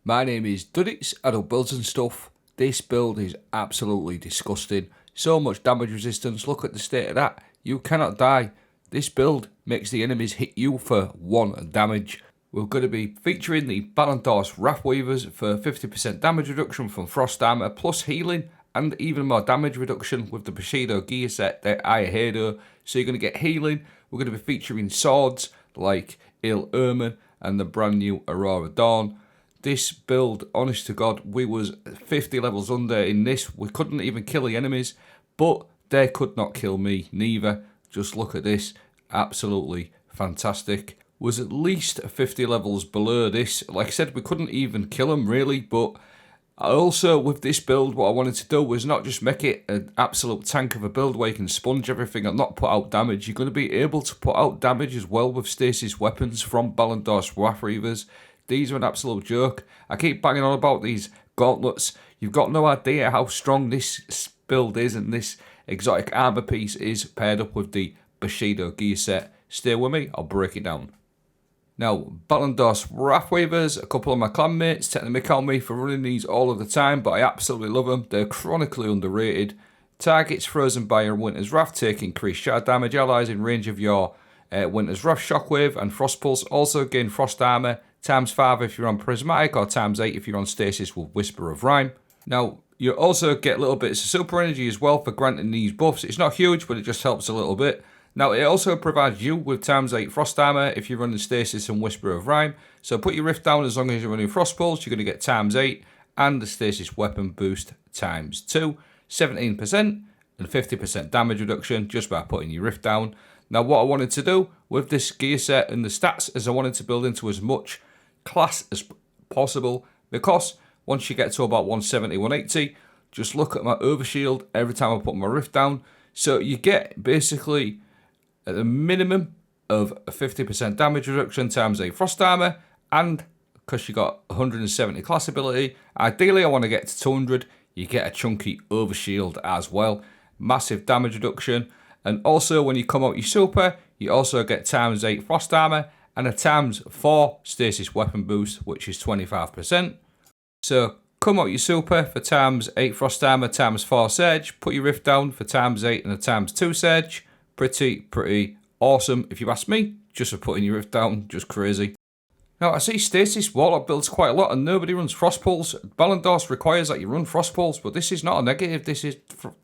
My name is Duddits, I do builds and stuff. This build is absolutely disgusting. So much damage resistance, look at the state of that. You cannot die. This build makes the enemies hit you for 1 damage. We're going to be featuring the Balandors Wrathweavers for 50% damage reduction from frost armor plus healing and even more damage reduction with the Bashidto gear set, the Bashidto. So you're going to get healing. We're going to be featuring swords like Il Ermin and the brand new Aurora Dawn. This build, honest to God, we was 50 levels under in this. We couldn't even kill the enemies, but they could not kill me neither. Just look at this, absolutely fantastic. Was at least 50 levels below this. Like I said, we couldn't even kill them really, but also with this build, what I wanted to do was not just make it an absolute tank of a build where you can sponge everything and not put out damage. You're going to be able to put out damage as well with Stasis weapons from Balandors Wrathweavers. These are an absolute joke. I keep banging on about these gauntlets. You've got no idea how strong this build is, and this exotic armor piece is paired up with the Bashidto gear set. Stay with me, I'll break it down. Now, Balandors Wrathweavers, a couple of my clanmates take the mick on me for running these all of the time, but I absolutely love them. They're chronically underrated. Targets frozen by your Winter's Wrath take increased shatter damage. Allies in range of your Winter's Wrath Shockwave and Frost Pulse also gain frost armor. ×5 if you're on Prismatic, or ×8 if you're on Stasis with Whisper of Rhyme. Now, you also get little bits of super energy as well for granting these buffs. It's not huge, but it just helps a little bit. Now, it also provides you with ×8 frost armor if you're running Stasis and Whisper of Rhyme. So put your Rift down as long as you're running Frost Pulse, you're going to get ×8, and the Stasis weapon boost ×2, 17% and 50% damage reduction just by putting your Rift down. Now, what I wanted to do with this gear set and the stats is I wanted to build into as much class as possible, because once you get to about 170, 180, just look at my overshield every time I put my Rift down. So you get basically at the minimum of a 50% damage reduction ×8 frost armor, and because you got 170 class ability, ideally I want to get to 200, you get a chunky overshield as well, massive damage reduction, and also when you come out your super, you also get ×8 frost armor and a ×4 Stasis weapon boost, which is 25%. So come out your super for ×8 frost armor, ×4 Surge, put your Rift down for ×8 and a ×2 Surge. Pretty awesome if you ask me, just for putting your Rift down, just crazy. Now, I see Stasis Warlock builds quite a lot and nobody runs Frost Pulse. Balandors requires that you run Frost Pulse, but this is not a negative.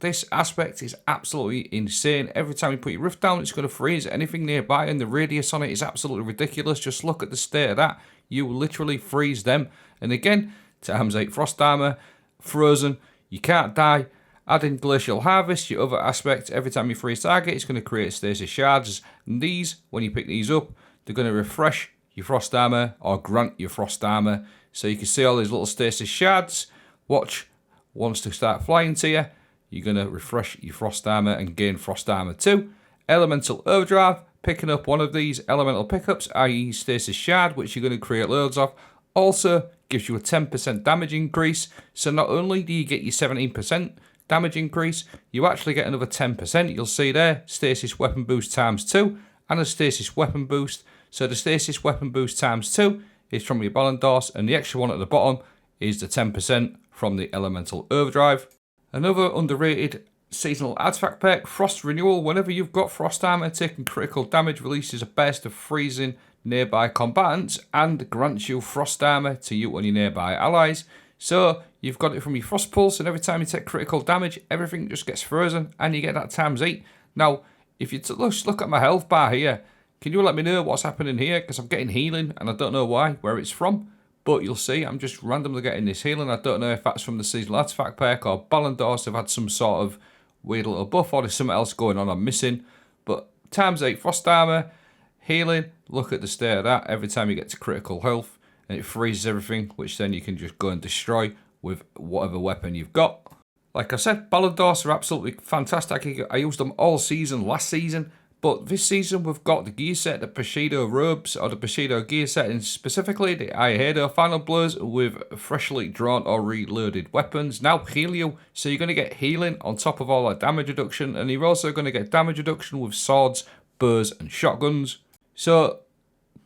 This aspect is absolutely insane. Every time you put your Rift down, it's going to freeze anything nearby, and the radius on it is absolutely ridiculous. Just look at the state of that. You literally freeze them. And again, ×8 Frost Armor, frozen, you can't die. Add in Glacial Harvest, your other aspect. Every time you freeze target, it's going to create Stasis Shards. And these, when you pick these up, they're going to refresh your frost armor or grant your frost armor. So you can see all these little Stasis Shards. Watch, once they start flying to you, you're going to refresh your frost armor and gain frost armor too. Elemental Overdrive, picking up one of these elemental pickups, i.e. Stasis Shard, which you're going to create loads of, also gives you a 10% damage increase. So not only do you get your 17% damage increase, you actually get another 10%. You'll see there, Stasis weapon boost ×2 and a Stasis weapon boost. So the Stasis weapon boost ×2 is from your Balandors, and the extra one at the bottom is the 10% from the Elemental Overdrive. Another underrated seasonal artifact perk, Frost Renewal. Whenever you've got frost armor, taking critical damage releases a burst of freezing nearby combatants and grants you frost armor to you and your nearby allies. So you've got it from your Frost Pulse, and every time you take critical damage, everything just gets frozen, and you get that ×8. Now, if you just look at my health bar here, can you let me know what's happening here? Because I'm getting healing, and I don't know why, where it's from. But you'll see, I'm just randomly getting this healing. I don't know if that's from the seasonal artifact perk, or Balandors have had some sort of weird little buff, or there's something else going on I'm missing. But ×8 frost armor, healing, look at the state of that. Every time you get to critical health, and it freezes everything, which then you can just go and destroy with whatever weapon you've got. Like I said, Balandors are absolutely fantastic. I used them all season, last season. But this season we've got the gear set, the Bashidto robes, or the Bashidto gear set, and specifically the Bashidto final blows with freshly drawn or reloaded weapons. Now heal you, so you're going to get healing on top of all that damage reduction, and you're also going to get damage reduction with swords, bows and shotguns. So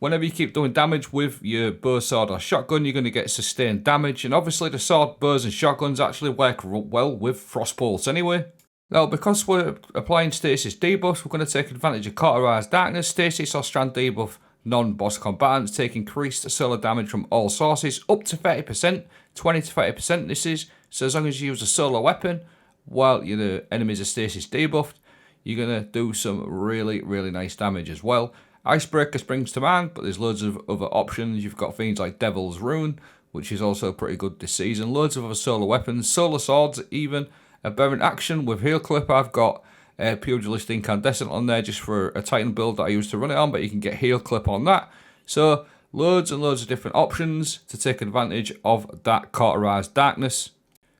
whenever you keep doing damage with your bow, sword or shotgun, you're going to get sustained damage. And obviously the sword, bows and shotguns actually work well with Frost Pulse anyway. Now, because we're applying Stasis debuffs, we're going to take advantage of Cauterized Darkness. Stasis or Strand debuff non-boss combatants take increased solar damage from all sources up to 30%, 20 to 30% this is. So as long as you use a solar weapon while your enemies are Stasis debuffed, you're going to do some really, really nice damage as well. Icebreaker springs to mind, but there's loads of other options. You've got things like Devil's Rune, which is also pretty good this season. Loads of other solar weapons, solar swords even. Aberrant Action with Heal Clip. I've got Pugilist Incandescent on there just for a Titan build that I used to run it on, but you can get Heal Clip on that. So loads and loads of different options to take advantage of that Cauterized Darkness.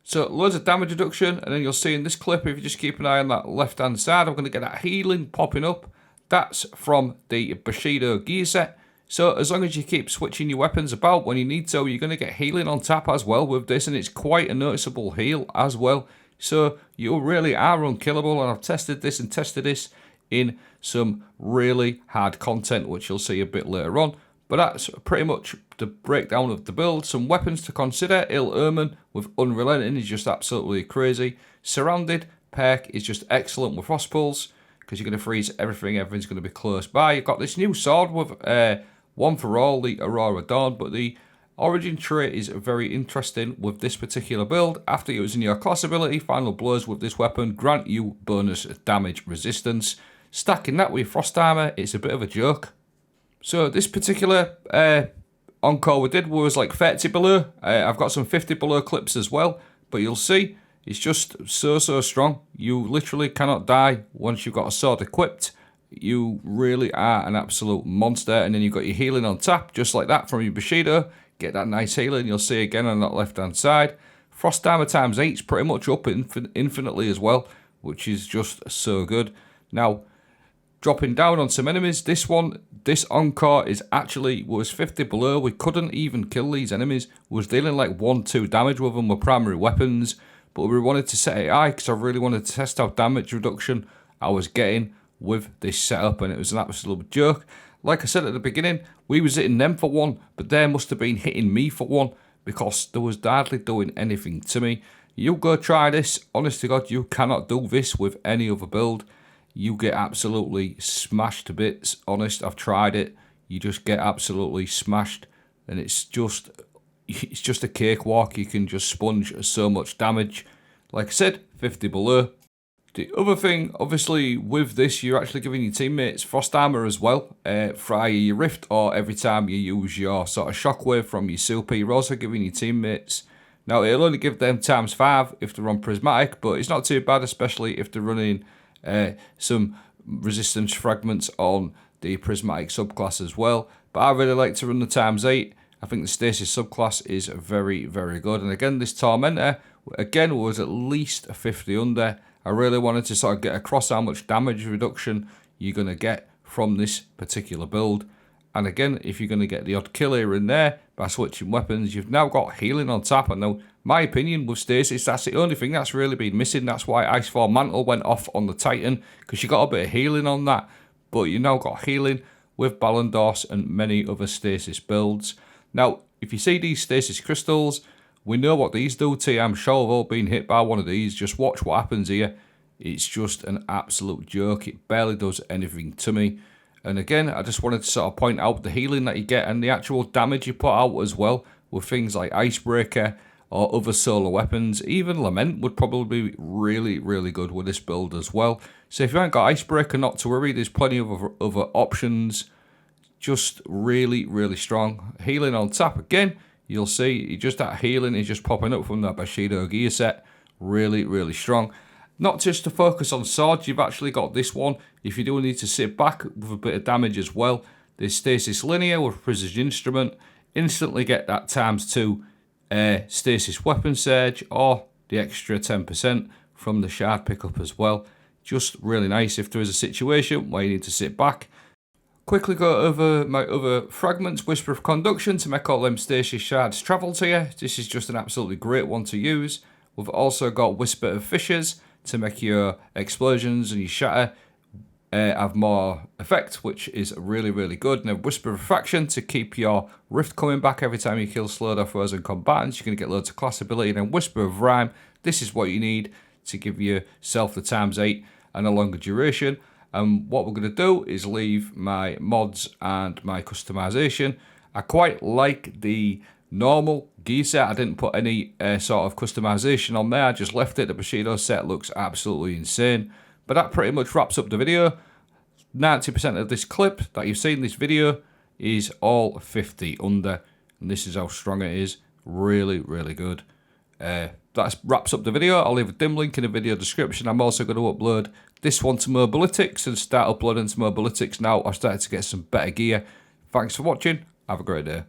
So loads of damage reduction, and then you'll see in this clip, if you just keep an eye on that left hand side, I'm going to get that healing popping up. That's from the Bashidto gear set. So as long as you keep switching your weapons about when you need to, you're going to get healing on tap as well with this, and it's quite a noticeable heal as well. So you really are unkillable, and I've tested this in some really hard content, which you'll see a bit later on. But that's pretty much the breakdown of the build. Some weapons to consider. Ill Omen with Unrelenting is just absolutely crazy. Surrounded perk is just excellent with Frost Pulse, because you're going to freeze everything. Everything's going to be close by. You've got this new sword with One for All, the Aurora Dawn, but the origin trait is very interesting with this particular build. After using your class ability, Final Blows with this weapon grant you bonus damage resistance. Stacking that with Frost Armor, it's a bit of a joke. So this particular encore we did was like 30 below. I've got some 50 below clips as well, but you'll see it's just so strong. You literally cannot die once you've got a sword equipped. You really are an absolute monster. And then you've got your healing on tap, just like that from your Bashidto. Get that nice healing, you'll see again on that left hand side. Frost Armor times 8 is pretty much up infinitely as well, which is just so good. Now, dropping down on some enemies, this encore is actually was 50 below. We couldn't even kill these enemies. We was dealing like 1-2 damage with them with primary weapons, but we wanted to set it high because I really wanted to test out damage reduction I was getting with this setup, and it was an absolute joke. Like I said at the beginning, we was hitting them for 1, but they must have been hitting me for 1 because there was hardly doing anything to me. You go try this. Honest to God, you cannot do this with any other build. You get absolutely smashed to bits. Honest, I've tried it. You just get absolutely smashed, and it's just a cakewalk. You can just sponge so much damage. Like I said, 50 below. The other thing, obviously, with this, you're actually giving your teammates Frost Armor as well, for either your Rift or every time you use your sort of Shockwave from your super. You're also giving your teammates. Now, it'll only give them times 5 if they're on Prismatic, but it's not too bad, especially if they're running some resistance fragments on the Prismatic subclass as well. But I really like to run the times 8. I think the Stasis subclass is very good. And again, this Tormentor, again, was at least a 50 under. I really wanted to sort of get across how much damage reduction you're going to get from this particular build. And again, if you're going to get the odd kill here and there by switching weapons, you've now got healing on tap. And now, my opinion with Stasis, that's the only thing that's really been missing. That's why Iceform Mantle went off on the Titan, because you got a bit of healing on that. But you now got healing with Balandors and many other Stasis builds. Now, if you see these Stasis crystals, we know what these do to you. I'm sure we've all been hit by one of these. Just watch what happens here. It's just an absolute joke. It barely does anything to me. And again, I just wanted to sort of point out the healing that you get and the actual damage you put out as well with things like Icebreaker or other solar weapons. Even Lament would probably be really good with this build as well. So if you haven't got Icebreaker, not to worry. There's plenty of other options. Just really strong. Healing on tap again. You'll see just that healing is just popping up from that Bashidto gear set. Really strong. Not just to focus on swords, you've actually got this one. If you do need to sit back with a bit of damage as well, there's Stasis Linear with Precision Instrument. Instantly get that ×2 Stasis Weapon Surge, or the extra 10% from the Shard pickup as well. Just really nice if there is a situation where you need to sit back. Quickly go over my other fragments. Whisper of Conduction to make all them Stasis shards travel to you. This is just an absolutely great one to use. We've also got Whisper of Fissures to make your explosions and your shatter have more effect, which is really, really good. Now, Whisper of Refraction to keep your Rift coming back every time you kill slowed or frozen combatants. You're going to get loads of class ability. And then Whisper of Rhyme, this is what you need to give yourself the ×8 and a longer duration. And what we're going to do is leave my mods and my customization. I quite like the normal gear set. I didn't put any sort of customization on there. I just left it. The Bashidto set looks absolutely insane. But that pretty much wraps up the video. 90% of this clip that you've seen, this video, is all 50 under. And this is how strong it is. Really, really good. That wraps up the video. I'll leave a dim link in the video description. I'm also going to upload this one to Mobilytics and start uploading to Mobilytics now. I've started to get some better gear. Thanks for watching. Have a great day.